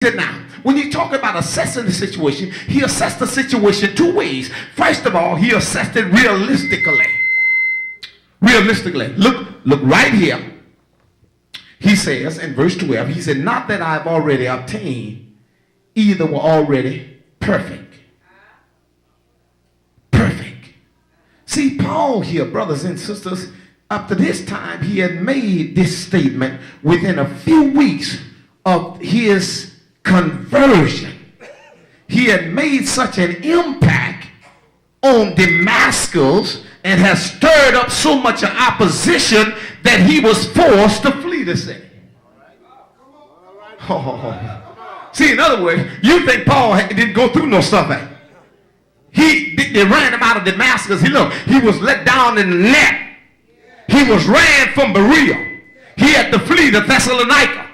Now, when you talk about assessing the situation, he assessed the situation two ways. First of all, he assessed it realistically. Realistically. Look right here. He says in verse 12, he said, not that I've already obtained, either were already perfect. Perfect. See, Paul here, brothers and sisters, up to this time, he had made this statement within a few weeks of his conversion. He had made such an impact on Damascus and has stirred up so much opposition that he was forced to flee the city. Oh. See, in other words, you think Paul didn't go through no stuff. They ran him out of Damascus. He was let down in the net. He was ran from Berea. He had to flee to Thessalonica.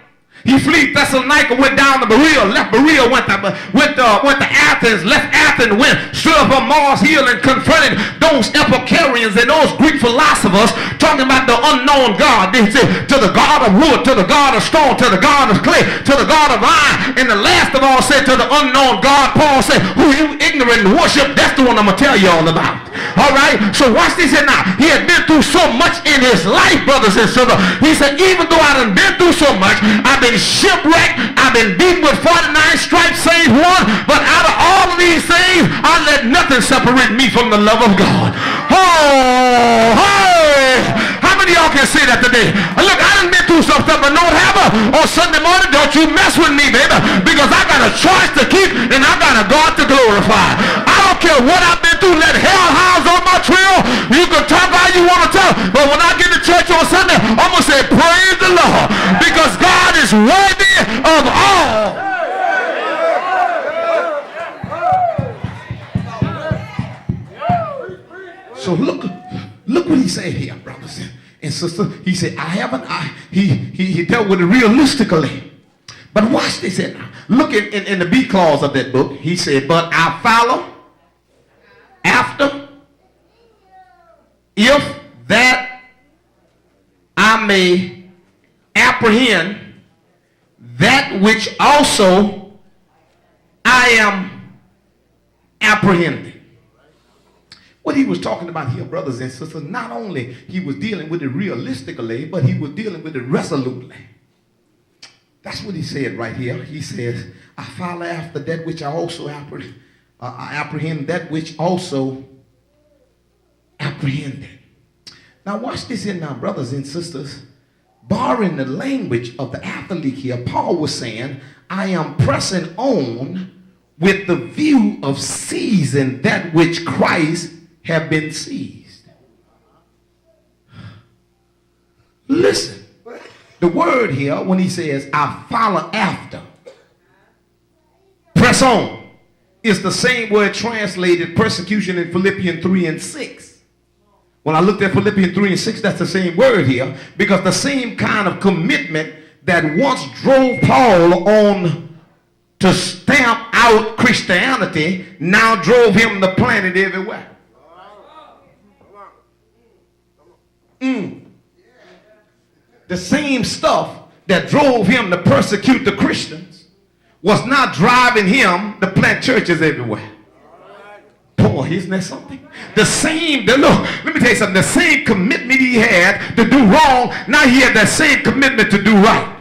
He fled Thessalonica, went down to Berea, left Berea, went to Athens, left Athens, went stood up on Mars Hill and confronted those Epicureans and those Greek philosophers talking about the unknown God. They said, to the God of wood, to the God of stone, to the God of clay, to the God of iron. And the last of all said to the unknown God. Paul said, who you ignorant worship, that's the one I'm going to tell you all about. All right? So watch this here now. He had been through so much in his life, brothers and sisters. He said, even though I done been through so much, I've been shipwrecked, I've been beaten with 49 stripes, save one, but out of all of these things, I let nothing separate me from the love of God. Oh, hey! How many of y'all can say that today? Look, I done been through some stuff, but don't have on Sunday morning, don't you mess with me, baby, because I got a choice to keep and I got a God to glorify. I don't care what I've been through, let hell hounds on my trail. You can talk how you want to talk, but when I get to church on Sunday, I'm going to say, praise the Lord, because God is worthy of all. So look what he said here, brothers and sisters. He said, he dealt with it realistically. But watch this here now. Look in the B clause of that book. He said, but I follow after, if that I may apprehend that which also I am apprehending. What he was talking about here, brothers and sisters, not only he was dealing with it realistically, but he was dealing with it resolutely. That's what he said right here. He says, I follow after that which I also apprehend that which also apprehended. Now watch this here now, brothers and sisters. Borrowing the language of the athlete here, Paul was saying, I am pressing on with the view of seizing that which Christ have been seized. Listen, the word here, when he says, I follow after, press on, is the same word translated persecution in Philippians 3 and 6. When I looked at Philippians 3 and 6, that's the same word here, because the same kind of commitment that once drove Paul on to stamp out Christianity now drove him to plant it everywhere. The same stuff that drove him to persecute the Christians was not driving him to plant churches everywhere. Boy, isn't that something? Look, let me tell you something. The same commitment he had to do wrong, now he had that same commitment to do right.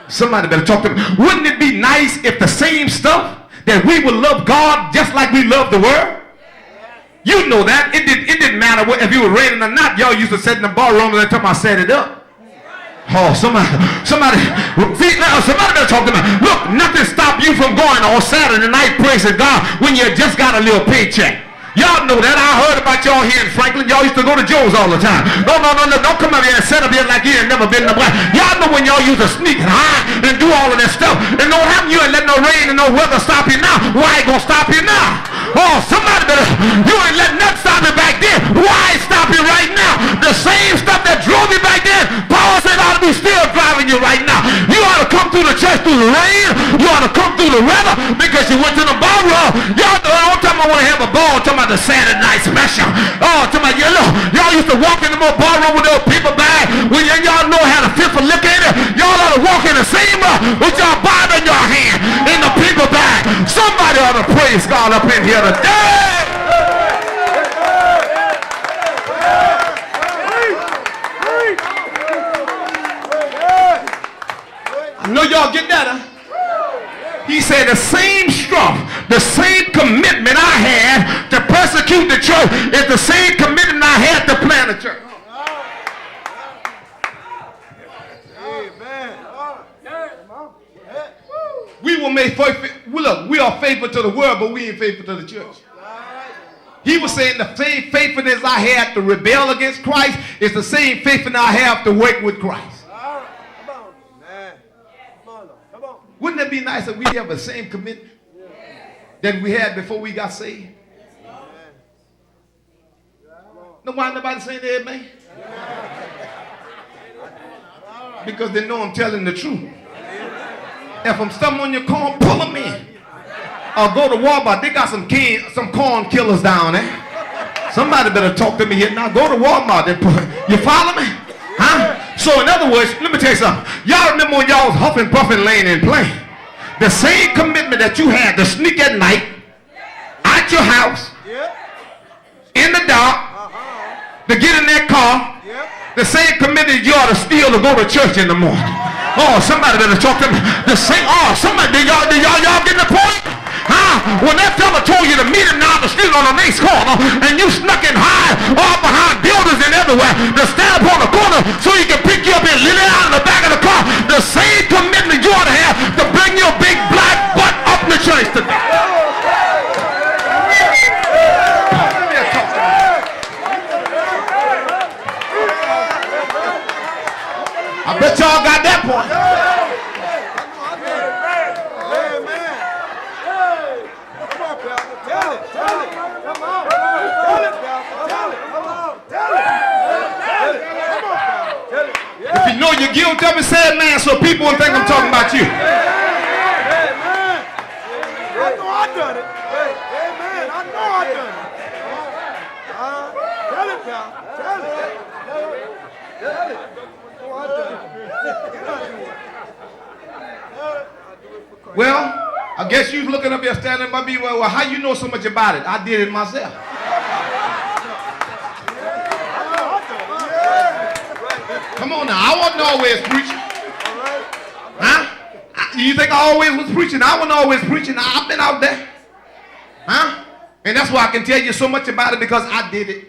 Somebody better talk to me. Wouldn't it be nice if the same stuff that we would love God just like we love the world? You know that. It didn't matter if you were raining or not. Y'all used to sit in the bar room every time I set it up. Oh, somebody better talk to me. Look, nothing stopped you from going on Saturday night praising God when you just got a little paycheck. Y'all know that. I heard about y'all here in Franklin. Y'all used to go to Joe's all the time. No. Don't come up here and set up here like you ain't never been nowhere. Y'all know when y'all used to sneak and hide and do all of that stuff. And don't have you ain't let no rain and no weather stop you now. Why ain't gonna stop you now? Oh, somebody better. You ain't let nothing stop me back then. Why stop you right now? The same stuff that drove me back then, Paul said ought to be still driving you right now. You ought to come through the church through the rain. You ought to come through the weather because you went to the bar room. Y'all know all the time I want to have have a ball talking about the Saturday night special. Oh, talking about, you know, y'all used to walk in the ballroom with those paper bags. When y'all know how to fifth or look at it, y'all ought to walk in the same with your Bible in your hand in the paper bag. Somebody ought to praise God up in here today. I know y'all get that, huh? He said the same strength, the same commitment I had to persecute the church is the same commitment I had to plant a church. We were made faithful. Look, we are faithful to the world, but we ain't faithful to the church. He was saying the same faithfulness I had to rebel against Christ is the same faithfulness I have to work with Christ. Wouldn't it be nice if we have the same commitment that we had before we got saved? No, why nobody saying amen? Because they know I'm telling the truth. If I'm stumbling on your corn, pull them in. Or go to Walmart. They got some corn killers down there. Somebody better talk to me here now. Go to Walmart. You follow me? Huh? So in other words, let me tell you something. Y'all remember when y'all was huffing, puffing, laying and playing? The same commitment that you had to sneak at night, out your house, in the dark, to get in that car, the same commitment you ought to steal to go to church in the morning. Oh, somebody better talk to me. The same, somebody, did y'all get the point? Huh? When that fella told you to meet him down the street on the next corner, and you snuck in high, all behind buildings and everywhere, to stand up on the corner so he can pick you up and let it out in the back of the car, the same commitment you ought to have to bring your big black butt up in the church today. I bet y'all got that point. If you know you're guilty of it, say it, man, so people won't think I'm talking about you. I know I done it. Amen. I know I done it. Tell it, pal. Tell it. Tell it. Well, I guess you looking up here standing by me. Well, how you know so much about it? I did it myself. Come on now, I wasn't always preaching. Huh? You think I always was preaching? I wasn't always preaching. I've been out there. Huh? And that's why I can tell you so much about it, because I did it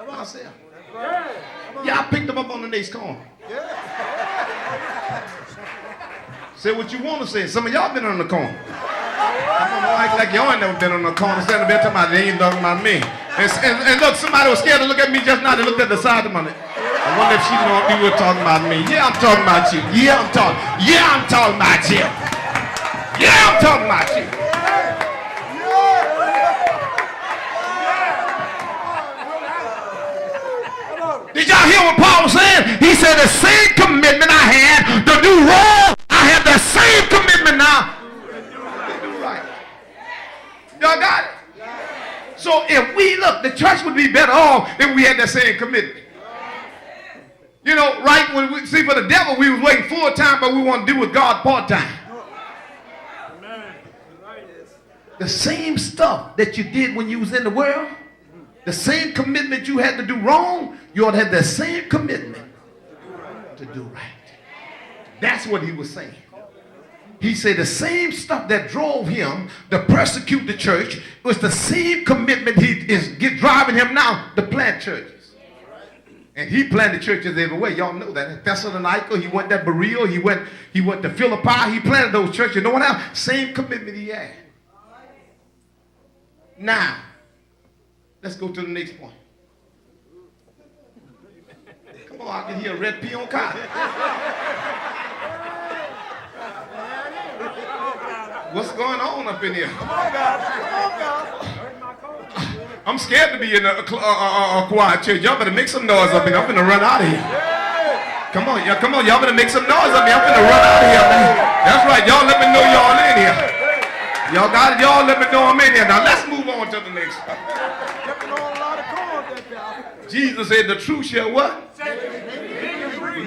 myself. Yeah, I picked them up on the next corner. Say what you want to say. Some of y'all been on the corner. Come on, don't act like y'all ain't never been on the corner. Standing there talking about they ain't talking about me. And look, somebody was scared to look at me just now. They looked at the side of money. I wonder if she know you were talking about me. Yeah, I'm talking about you. Yeah, I'm talking about you. Yeah, I'm talking about you. Did y'all hear what Paul was saying? He said the same commitment I had to do wrong, I have the same commitment now to do right. Y'all got it? So if we look, the church would be better off if we had that same commitment. You know, right when we see for the devil, we was working full time, but we want to do with God part time. The same stuff that you did when you was in the world, the same commitment you had to do wrong, you ought to have that same commitment to do right. That's what he was saying. He said the same stuff that drove him to persecute the church was the same commitment he is driving him now to plant churches. And he planted churches everywhere. Y'all know that. In Thessalonica, he went to Berea, he went to Philippi, he planted those churches. You know what else? Same commitment he had. Now, let's go to the next point. Come on, I can hear a red pea on cotton. What's going on up in here? Come on, guys. Come on, guys. I'm scared to be in a quiet church. Y'all better make some noise up in here. I'm finna run out of here. Come on, y'all better make some noise up in here. I'm finna run out of here, man. That's right. Y'all let me know y'all in here. Y'all got it? Y'all let me know I'm in here. Now let's move on to the next stuff. Jesus said the truth shall what?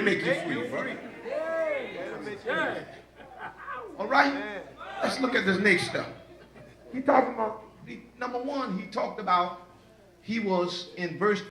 Make you free. All right? Let's look at this next stuff. He talking about, number one, he talked about, he was in verse